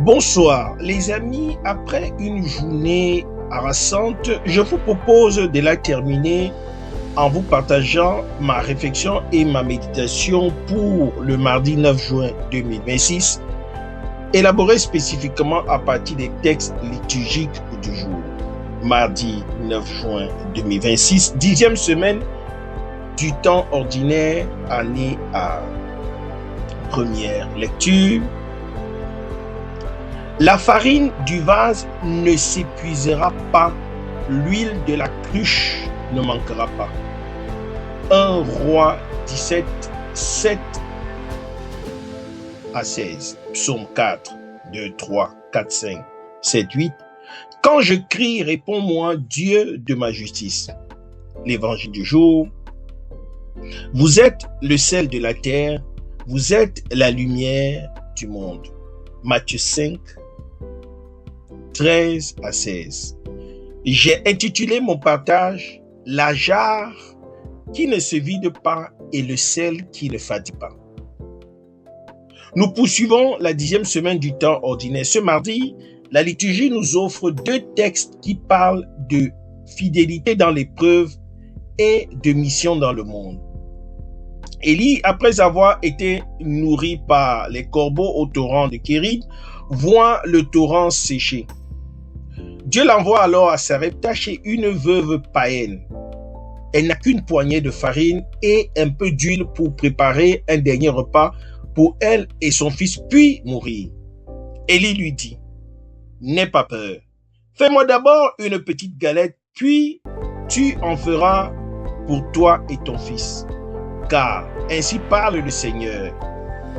Bonsoir les amis, après une journée harassante, je vous propose de la terminer en vous partageant ma réflexion et ma méditation pour le mardi 9 juin 2026, élaborée spécifiquement à partir des textes liturgiques du jour. Mardi 9 juin 2026, 10e semaine du temps ordinaire, année A. Première lecture. La farine du vase ne s'épuisera pas, l'huile de la cruche ne manquera pas. 1 Roi 17, 7 à 16. Psaume 4, 2, 3, 4, 5, 7, 8. Quand je crie, réponds-moi, Dieu de ma justice. L'évangile du jour. Vous êtes le sel de la terre, vous êtes la lumière du monde. Matthieu 5, 13 à 16. J'ai intitulé mon partage « La jarre qui ne se vide pas et le sel qui ne fadit pas ». Nous poursuivons la 10e semaine du temps ordinaire. Ce mardi, la liturgie nous offre deux textes qui parlent de fidélité dans l'épreuve et de mission dans le monde. Élie, après avoir été nourri par les corbeaux au torrent de Kérit, voit le torrent sécher. Dieu l'envoie alors à Sarepta chez une veuve païenne. Elle n'a qu'une poignée de farine et un peu d'huile pour préparer un dernier repas pour elle et son fils, puis mourir. Élie lui dit, « N'aie pas peur. Fais-moi d'abord une petite galette, puis tu en feras pour toi et ton fils. Car ainsi parle le Seigneur.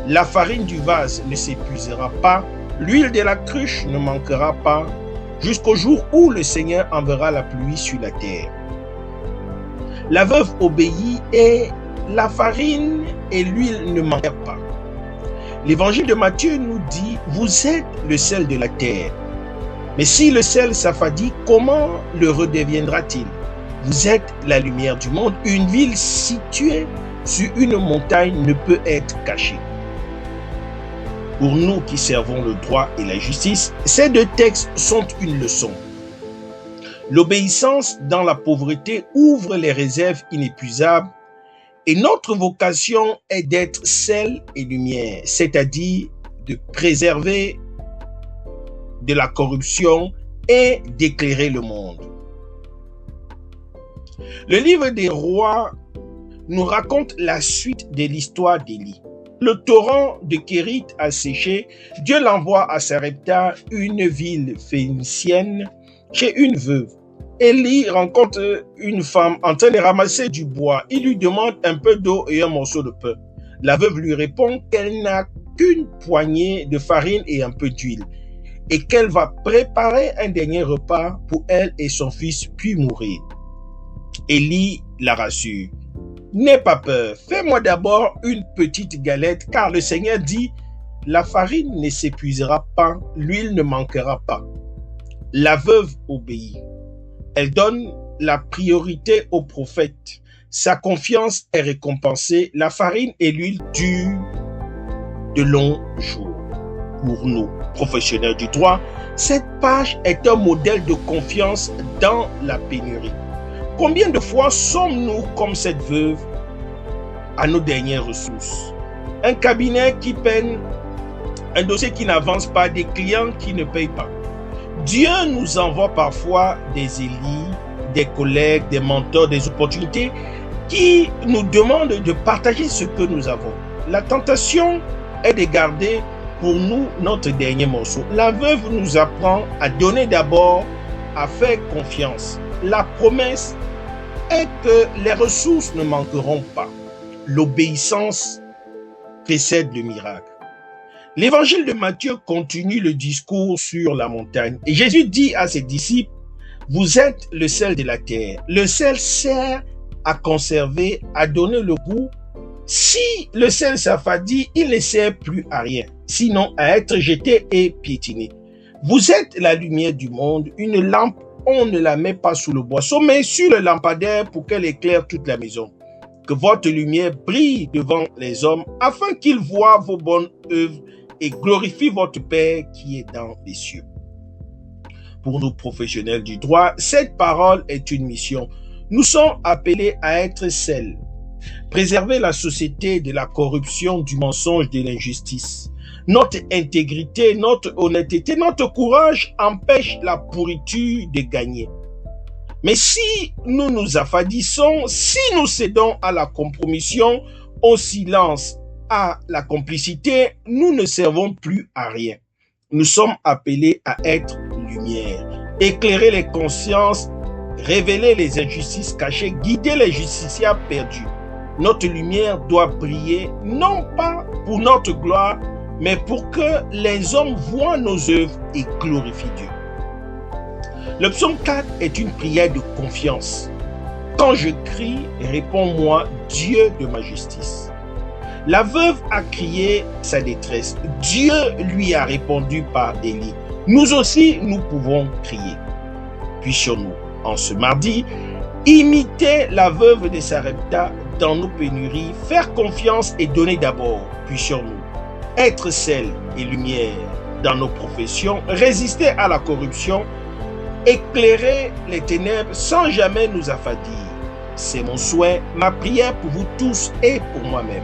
La farine du vase ne s'épuisera pas, l'huile de la cruche ne manquera pas, jusqu'au jour où le Seigneur enverra la pluie sur la terre. » La veuve obéit et la farine et l'huile ne manquèrent pas. L'évangile de Matthieu nous dit « Vous êtes le sel de la terre. » Mais si le sel s'affadit, comment le redeviendra-t-il? Vous êtes la lumière du monde. Une ville située sur une montagne ne peut être cachée. Pour nous qui servons le droit et la justice, ces deux textes sont une leçon. L'obéissance dans la pauvreté ouvre les réserves inépuisables et notre vocation est d'être sel et lumière, c'est-à-dire de préserver de la corruption et d'éclairer le monde. Le livre des rois nous raconte la suite de l'histoire d'Élie. Le torrent de Kérit a séché, Dieu l'envoie à Sarepta, une ville phénicienne, chez une veuve. Élie rencontre une femme en train de ramasser du bois. Il lui demande un peu d'eau et un morceau de pain. La veuve lui répond qu'elle n'a qu'une poignée de farine et un peu d'huile et qu'elle va préparer un dernier repas pour elle et son fils, puis mourir. Élie la rassure. N'aie pas peur, fais-moi d'abord une petite galette, car le Seigneur dit, la farine ne s'épuisera pas, l'huile ne manquera pas. La veuve obéit. Elle donne la priorité au prophète. Sa confiance est récompensée. La farine et l'huile durent de longs jours. Pour nous, professionnels du droit, cette page est un modèle de confiance dans la pénurie. Combien de fois sommes-nous comme cette veuve à nos dernières ressources? Un cabinet qui peine, un dossier qui n'avance pas, des clients qui ne payent pas. Dieu nous envoie parfois des Élis, des collègues, des mentors, des opportunités qui nous demandent de partager ce que nous avons. La tentation est de garder pour nous notre dernier morceau. La veuve nous apprend à donner d'abord, à faire confiance. La promesse est que les ressources ne manqueront pas. L'obéissance précède le miracle. L'évangile de Matthieu continue le discours sur la montagne. Et Jésus dit à ses disciples, vous êtes le sel de la terre. Le sel sert à conserver, à donner le goût. Si le sel s'affadit, il ne sert plus à rien, sinon à être jeté et piétiné. Vous êtes la lumière du monde. Une lampe, on ne la met pas sous le boisseau, mais sur le lampadaire pour qu'elle éclaire toute la maison. Que votre lumière brille devant les hommes, afin qu'ils voient vos bonnes œuvres et glorifie votre Père qui est dans les cieux. Pour nous professionnels du droit, cette parole est une mission. Nous sommes appelés à être sel, préserver la société de la corruption, du mensonge, de l'injustice. Notre intégrité, notre honnêteté, notre courage empêchent la pourriture de gagner. Mais si nous nous affadissons, si nous cédons à la compromission, au silence, à la complicité, nous ne servons plus à rien. Nous sommes appelés à être lumière, éclairer les consciences, révéler les injustices cachées, guider les justiciables perdus. Notre lumière doit briller, non pas pour notre gloire, mais pour que les hommes voient nos œuvres et glorifient Dieu. Le psaume 4 est une prière de confiance. Quand je crie, réponds-moi, Dieu de ma justice. La veuve a crié sa détresse. Dieu lui a répondu par Élie. Nous aussi, nous pouvons crier. Puissions-nous, en ce mardi, imiter la veuve de Sarepta dans nos pénuries, faire confiance et donner d'abord. Puissions-nous être sel et lumière dans nos professions, résister à la corruption, éclairer les ténèbres sans jamais nous affadir. C'est mon souhait, ma prière pour vous tous et pour moi-même.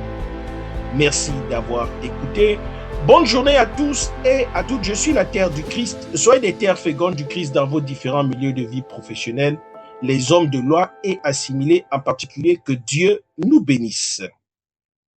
Merci d'avoir écouté. Bonne journée à tous et à toutes. Je suis la terre du Christ. Soyez des terres fécondes du Christ dans vos différents milieux de vie professionnels, les hommes de loi et assimilés en particulier. Que Dieu nous bénisse.